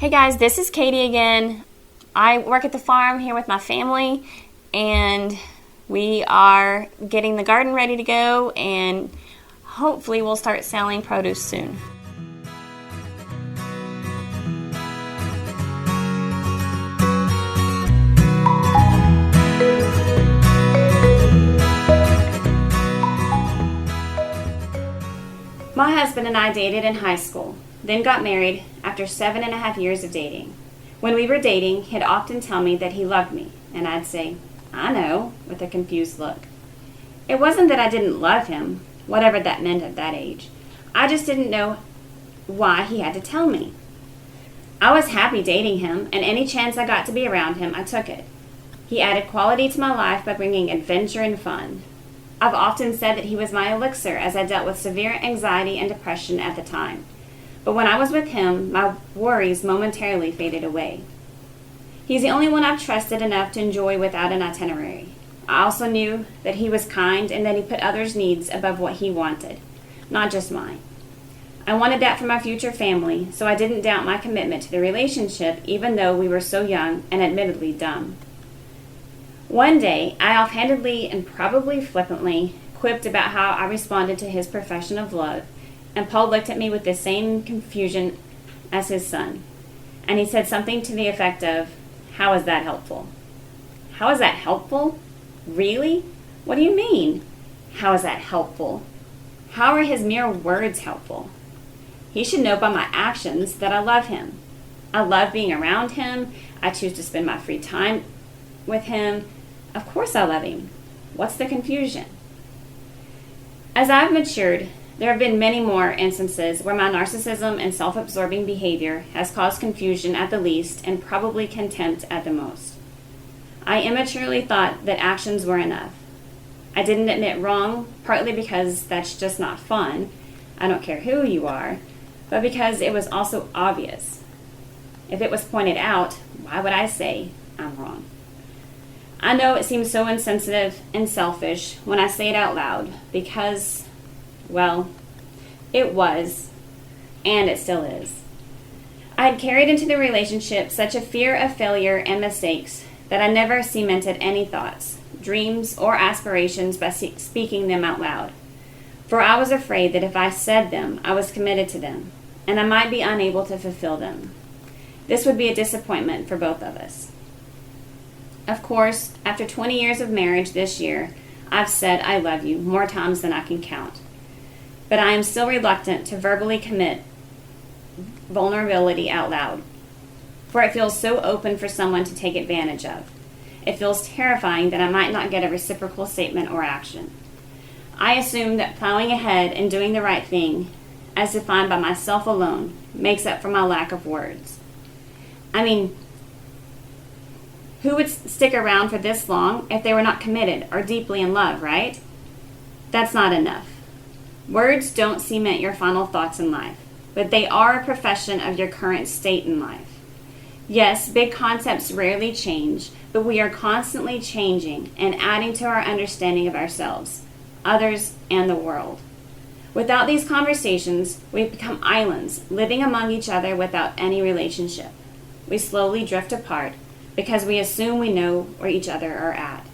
Hey guys, this is Katie again. I work at the farm here with my family, and we are getting the garden ready to go, and hopefully we'll start selling produce soon. My husband and I dated in high school, then got married after 7.5 years of dating. When we were dating, he'd often tell me that he loved me, and I'd say, "I know," with a confused look. It wasn't that I didn't love him, whatever that meant at that age. I just didn't know why he had to tell me. I was happy dating him, and any chance I got to be around him, I took it. He added quality to my life by bringing adventure and fun. I've often said that he was my elixir as I dealt with severe anxiety and depression at the time. But when I was with him, my worries momentarily faded away. He's the only one I've trusted enough to enjoy without an itinerary. I also knew that he was kind and that he put others' needs above what he wanted, not just mine. I wanted that for my future family, so I didn't doubt my commitment to the relationship even though we were so young and admittedly dumb. One day, I offhandedly and probably flippantly quipped about how I responded to his profession of love, and Paul looked at me with the same confusion as his son. And he said something to the effect of, "How is that helpful?" How is that helpful? Really? What do you mean? How is that helpful? How are his mere words helpful? He should know by my actions that I love him. I love being around him. I choose to spend my free time with him. Of course I love him. What's the confusion? As I've matured, there have been many more instances where my narcissism and self-absorbing behavior has caused confusion at the least and probably contempt at the most. I immaturely thought that actions were enough. I didn't admit wrong, partly because that's just not fun. I don't care who you are, but because it was also obvious. If it was pointed out, why would I say I'm wrong? I know it seems so insensitive and selfish when I say it out loud because, well, it was, and it still is. I had carried into the relationship such a fear of failure and mistakes that I never cemented any thoughts, dreams, or aspirations by speaking them out loud. For I was afraid that if I said them, I was committed to them, and I might be unable to fulfill them. This would be a disappointment for both of us. Of course, after 20 years of marriage this year, I've said I love you more times than I can count. But I am still reluctant to verbally commit vulnerability out loud, for it feels so open for someone to take advantage of. It feels terrifying that I might not get a reciprocal statement or action. I assume that plowing ahead and doing the right thing, as defined by myself alone, makes up for my lack of words. I mean, who would stick around for this long if they were not committed or deeply in love, right? That's not enough. Words don't cement your final thoughts in life, but they are a profession of your current state in life. Yes, big concepts rarely change, but we are constantly changing and adding to our understanding of ourselves, others, and the world. Without these conversations, we become islands, living among each other without any relationship. We slowly drift apart because we assume we know where each other are at.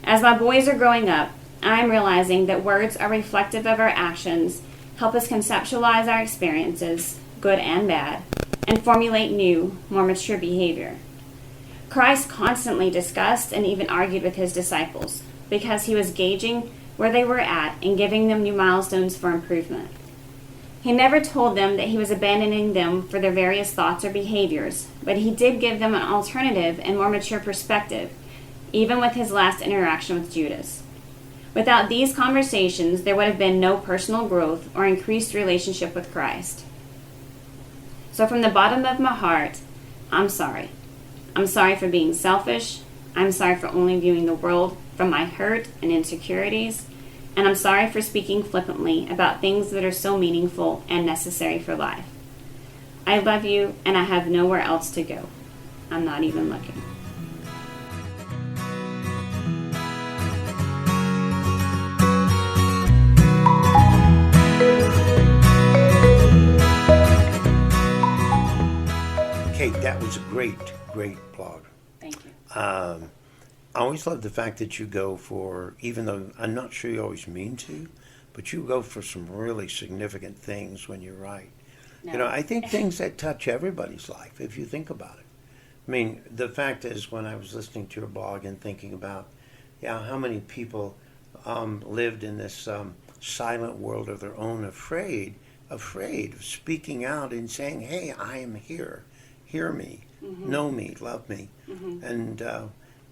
As my boys are growing up, I'm realizing that words are reflective of our actions, help us conceptualize our experiences, good and bad, and formulate new, more mature behavior. Christ constantly discussed and even argued with his disciples because he was gauging where they were at and giving them new milestones for improvement. He never told them that he was abandoning them for their various thoughts or behaviors, but he did give them an alternative and more mature perspective, even with his last interaction with Judas. Without these conversations, there would have been no personal growth or increased relationship with Christ. So from the bottom of my heart, I'm sorry. I'm sorry for being selfish. I'm sorry for only viewing the world from my hurt and insecurities. And I'm sorry for speaking flippantly about things that are so meaningful and necessary for life. I love you, and I have nowhere else to go. I'm not even looking. Kate, that was a great blog. Thank you. I always love the fact that you go for, even though I'm not sure you always mean to, but you go for some really significant things when you write. No. I think things that touch everybody's life, if you think about it. I mean, the fact is, when I was listening to your blog and thinking about, how many people lived in this silent world of their own, afraid of speaking out and saying, hey, I am here. Hear me, know me, love me. And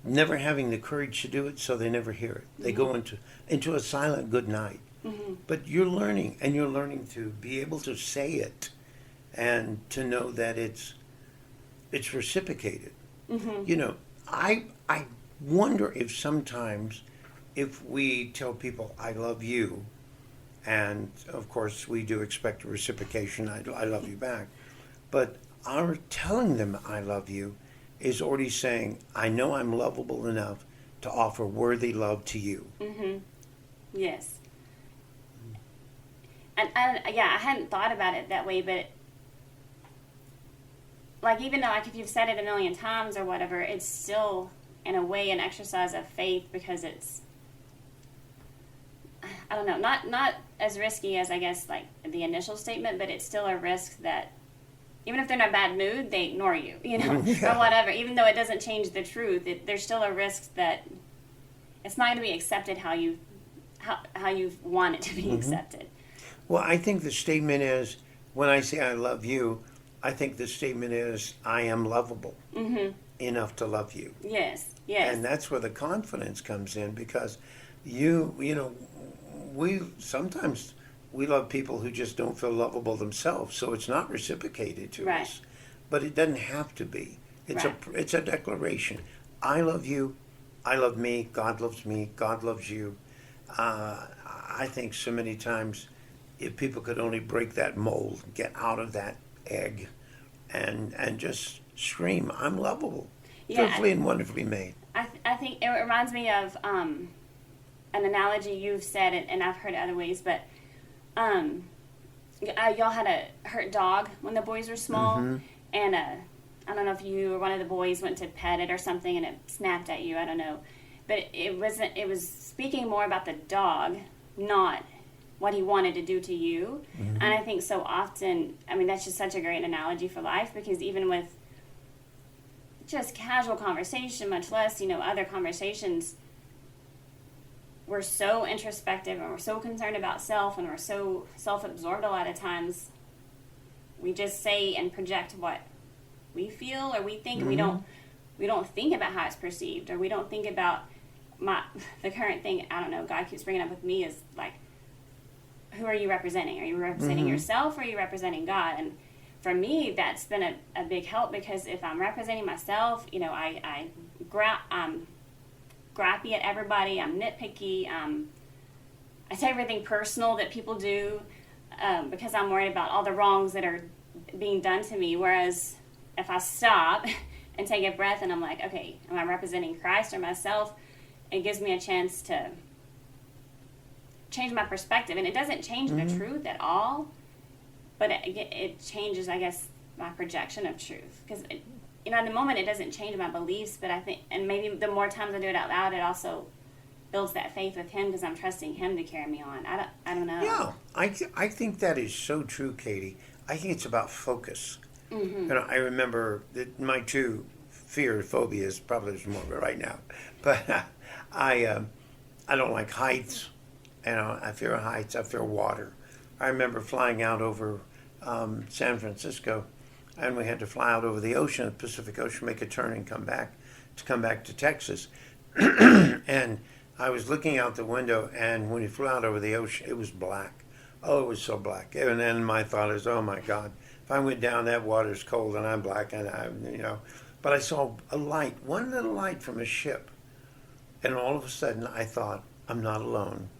never having the courage to do it, so they never hear it. They go into a silent good night. But you're learning to be able to say it and to know that it's reciprocated. I wonder if sometimes if we tell people, I love you, and of course we do expect a reciprocation, I love you back, but our telling them I love you is already saying, I know I'm lovable enough to offer worthy love to you. Yes. And I hadn't thought about it that way, but like, even though, like, if you've said it a million times or whatever, it's still in a way an exercise of faith, because it's, I don't know, not as risky as, I guess, like the initial statement, but it's still a risk that even if they're in a bad mood, they ignore you, or whatever. Even though it doesn't change the truth, there's still a risk that it's not going to be accepted how you want it to be accepted. Well, I think the statement is, when I say I love you, I think the statement is, I am lovable enough to love you. Yes. And that's where the confidence comes in, because we sometimes love people who just don't feel lovable themselves, so it's not reciprocated to us. But it doesn't have to be. It's a declaration. I love you. I love me. God loves me. God loves you. I think so many times, if people could only break that mold, get out of that egg, and just scream, I'm lovable, fearfully and wonderfully made. I think it reminds me of an analogy you've said, and I've heard it other ways, but y'all had a hurt dog when the boys were small, and I don't know if you or one of the boys went to pet it or something, and it snapped at you. I don't know, but it was speaking more about the dog, not what he wanted to do to you. And I think so often, I mean, that's just such a great analogy for life, because even with just casual conversation, much less, other conversations, we're so introspective, and we're so concerned about self, and we're so self-absorbed a lot of times. We just say and project what we feel or we think, and we don't think about how it's perceived, or we don't think about the current thing. I don't know, God keeps bringing up with me is like, who are you representing? Are you representing yourself, or are you representing God? And for me, that's been a big help, because if I'm representing myself, I'm grappy at everybody. I'm nitpicky. I take everything personal that people do, because I'm worried about all the wrongs that are being done to me. Whereas if I stop and take a breath and I'm like, okay, am I representing Christ or myself? It gives me a chance to change my perspective. And it doesn't change the truth at all, but it changes, I guess, my projection of truth. Because, in the moment, it doesn't change my beliefs, but I think, and maybe the more times I do it out loud, it also builds that faith with Him, because I'm trusting Him to carry me on. I don't know. Yeah, I think that is so true, Katie. I think it's about focus. I remember that my two phobias, probably there's more of it right now, but I don't like heights. I fear heights. I fear water. I remember flying out over San Francisco, and we had to fly out over the ocean, the Pacific Ocean, make a turn and come back to Texas. And I was looking out the window, and when we flew out over the ocean, it was black. Oh, it was so black. And then my thought is, oh my God, if I went down, that water's cold, and I'm black, and But I saw a light, one little light from a ship, and all of a sudden I thought, I'm not alone.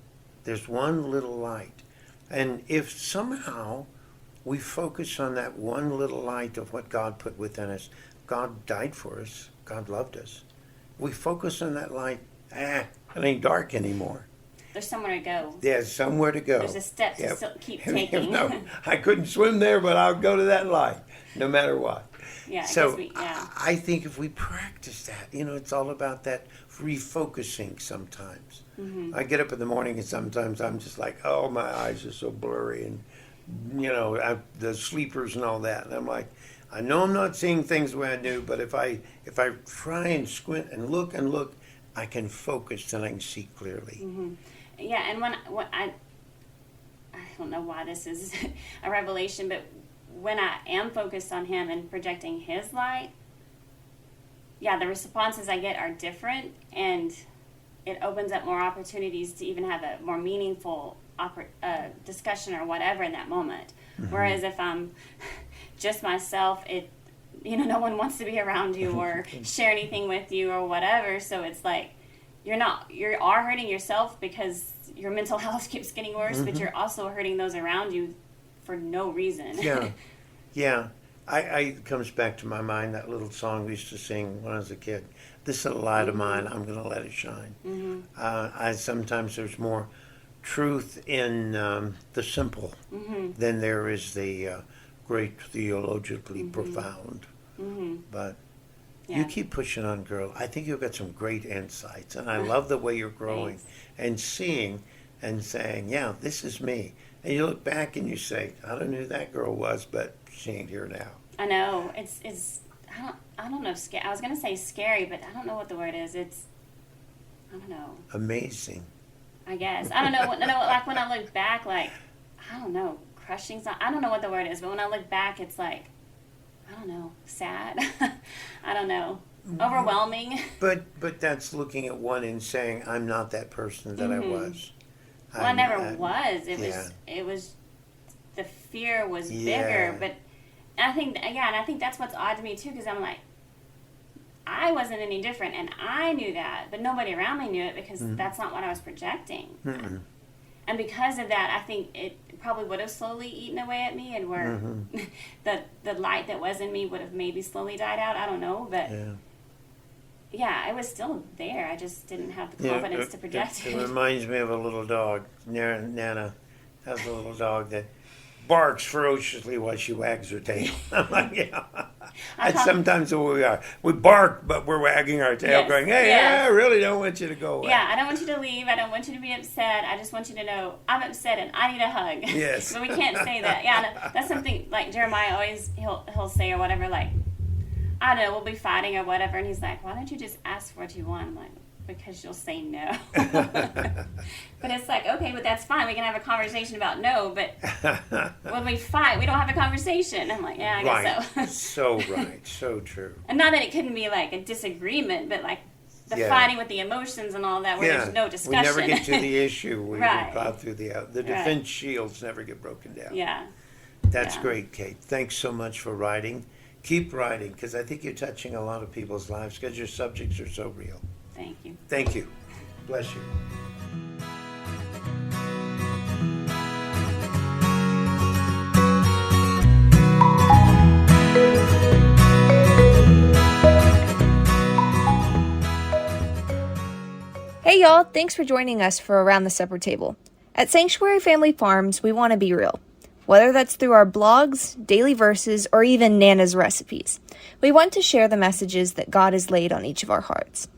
There's one little light. And if somehow we focus on that one little light of what God put within us, God died for us, God loved us. We focus on that light, it ain't dark anymore. There's somewhere to go. There's somewhere to go. There's a step to keep taking. No, I couldn't swim there, but I'll go to that light, no matter what. Yeah. So I think if we practice that, it's all about that refocusing sometimes. Mm-hmm. I get up in the morning and sometimes I'm just like, oh, my eyes are so blurry and, the sleepers and all that. And I'm like, I know I'm not seeing things the way I do, but if I try and squint and look, I can focus and I can see clearly. Mm-hmm. Yeah, and when I don't know why this is a revelation, but when I am focused on him and projecting his light, the responses I get are different, and it opens up more opportunities to even have a more meaningful discussion or whatever in that moment. Mm-hmm. Whereas if I'm just myself, no one wants to be around you or share anything with you or whatever. So it's like you are hurting yourself because your mental health keeps getting worse, but you're also hurting those around you for no reason. Yeah. It comes back to my mind that little song we used to sing when I was a kid. This little light of mine, I'm going to let it shine. Mm-hmm. Sometimes there's more truth in the simple than there is the great theologically profound. Mm-hmm. But you keep pushing on, girl. I think you've got some great insights, and I love the way you're growing and seeing and saying, this is me. And you look back and you say, I don't know who that girl was, but she ain't here now. I know. It's I don't know if I was going to say scary, but I don't know what the word is. I don't know. Amazing. I guess. I don't know. Like when I look back, like, I don't know, crushing. I don't know what the word is, but when I look back, it's like, I don't know, sad. I don't know, overwhelming. But that's looking at one and saying, I'm not that person that I was. Well, I never was. It was, the fear was bigger, but I think that's what's odd to me too, because I'm like, I wasn't any different, and I knew that, but nobody around me knew it because that's not what I was projecting. Mm-mm. And because of that, I think it probably would have slowly eaten away at me, and where the light that was in me would have maybe slowly died out. I don't know, but it was still there. I just didn't have the confidence to project it. It reminds me of a little dog. Nana has a little dog that barks ferociously while she wags her tail. I'm like, That's sometimes the way we are. We bark, but we're wagging our tail, going, hey, I really don't want you to go away. Yeah, I don't want you to leave. I don't want you to be upset. I just want you to know I'm upset and I need a hug. Yes. But we can't say that. Yeah, that's something like Jeremiah always, he'll say or whatever, like, I don't know, we'll be fighting or whatever, and he's like, why don't you just ask for what you want? I'm like, because you'll say no. But it's like, okay, but that's fine. We can have a conversation about no, but when we fight, we don't have a conversation. I'm like, I guess so. So right. So true. And not that it couldn't be like a disagreement, but like the fighting with the emotions and all that, where there's no discussion. We never get to the issue. We plow through the defense shields never get broken down. Yeah. That's great, Kate. Thanks so much for writing. Keep writing, because I think you're touching a lot of people's lives, because your subjects are so real. Thank you. Thank you. Bless you. Hey y'all, thanks for joining us for Around the Supper Table. At Sanctuary Family Farms, we want to be real. Whether that's through our blogs, daily verses, or even Nana's recipes, we want to share the messages that God has laid on each of our hearts.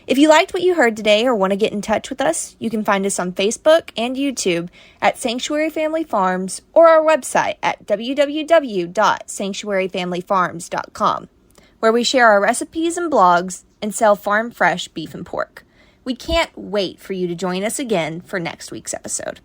If you liked what you heard today or want to get in touch with us, you can find us on Facebook and YouTube at Sanctuary Family Farms, or our website at www.sanctuaryfamilyfarms.com, where we share our recipes and blogs and sell farm fresh beef and pork. We can't wait for you to join us again for next week's episode.